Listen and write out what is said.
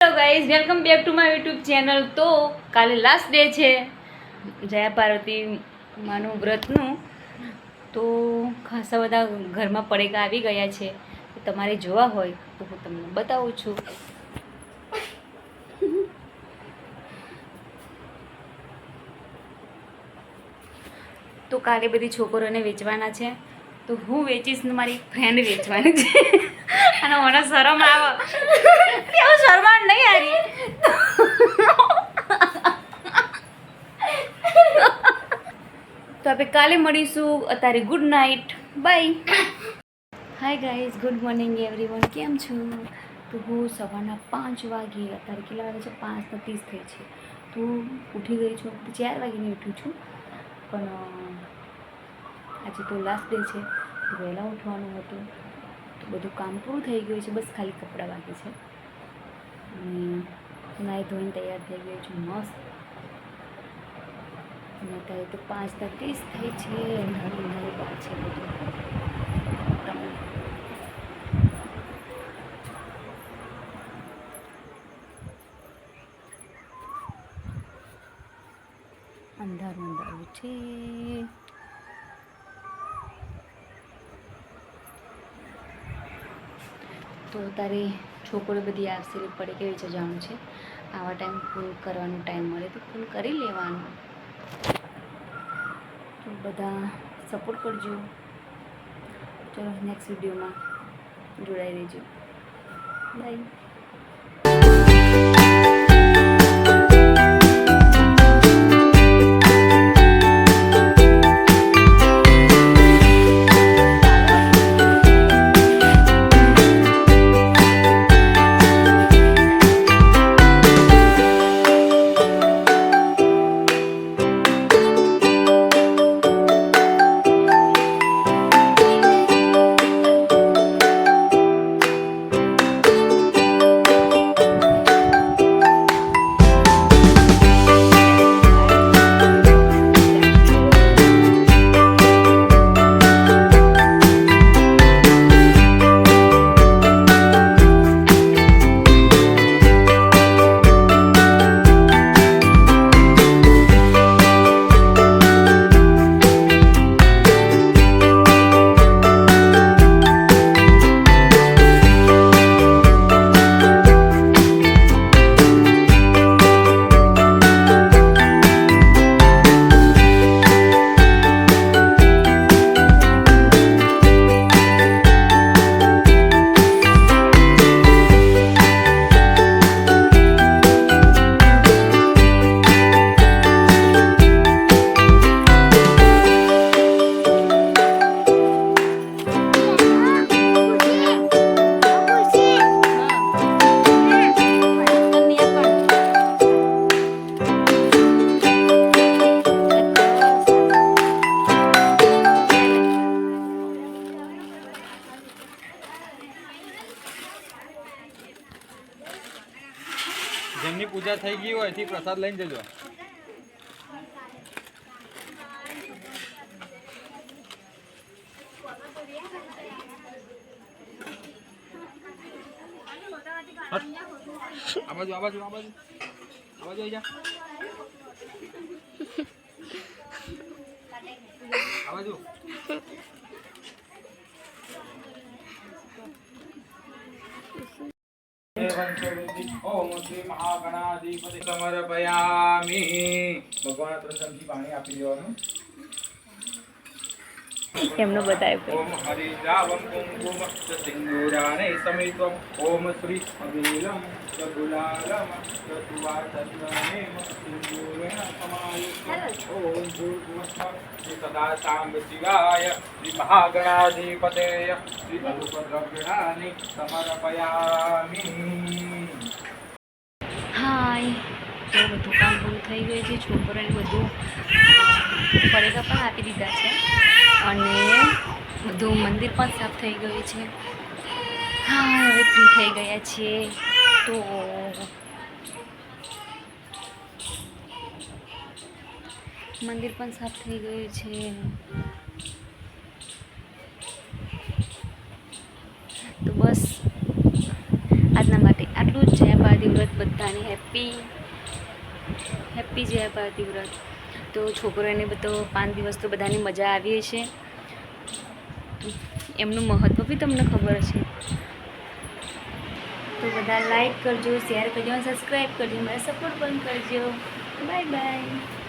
Hello guys, welcome back to my YouTube channel. તો કાલે last day છે જયા પાર્વતી માનું વ્રતનું। તો ખાસા બધા ઘરમાં પડેકા આવી ગયા છે। તમારે જોવા હોય તો હું તમને બતાવું છું। તો કાલે બધી છોકરીઓને વેચવાના છે, તો હું વેચીશ ને મારી ફ્રેન્ડ વેચવાની છે। અને મને શરમ આવે, એવું શરમાણ નહીં આવી। તો આપણે કાલે મળીશું। અત્યારે good night, bye. Hi guys, good morning everyone, કેમ છો? તો હું સવારના 5 વાગે, અત્યારે કેટલા વાગે છે? 5:30 થઈ છે। તો ઉઠી ગઈ છું, 4 વાગ્યાની ઉઠી છું, પણ આજે તો લાસ્ટ ડે છે તો વહેલા ઉઠવાનું હતું। તો બધું કામ પૂરું થઈ ગયું છે, બસ ખાલી કપડાં બાકી છે। અને નાહી ધોઈને તૈયાર થઈ ગઈ છું મસ્ત। અને અત્યારે તો 5:30 થઈ છે, અંધારી વાત છે બધું અંધારું છે। તો તારી છોકરીઓ બધી આવશે, પડે કેવી છે જાણું છે। આવા ટાઈમ ફોન કરવાનો ટાઈમ મળે તો ફોન કરી લેવાનો। તો બધા સપોર્ટ કરજો। ચલો નેક્સ્ટ વિડીયોમાં જોડાઈ રહેજો, બાય। જેમની પૂજા થઈ ગઈ હોય એથી પ્રસાદ લઈને જજો। આ બાજુ આવી જા। આ બાજુ ओम श्री महागणाधिपति समर्पयामि। भगवान प्रसन्नથી પાણી આપી દેવાનું। એમનો બતાવ્યો। ओम हरिद्रावं कुंकुम सिंदूराने समेतम। ओम श्री अविलम गुलालम सुवासनेम सिंदूरेण समायुक्तम्। ओम भूर्भुवस्सुः सदा सांब शिवाय श्री महागणाधिपतये श्री अरूपद्रव्याणि समर्पयामि। હાય, તો બધું કામ પૂરું થઈ ગયું છે। છોકરાને બધું પડેકા પણ આપી દીધા છે અને બધું મંદિર પણ સાફ થઈ ગયું છે। હા, હવે ફ્રી થઈ ગયા છીએ। તો મંદિર પણ સાફ થઈ ગયું છે। તો બસ આજના માટે આટલું જ છે। પાર્વતી વ્રત બધાને હેપી જય પાર્વતી વ્રત. તો છોકરોને બધો 5 દિવસ તો બધાની મજા આવી છે. એમનું મહત્ત્વ બી તમને ખબર છે. તો બધા લાઈક કરજો, શેર કરજો, સબસ્ક્રાઈબ કરજો, મારા સપોર્ટ પણ કરજો. Bye bye.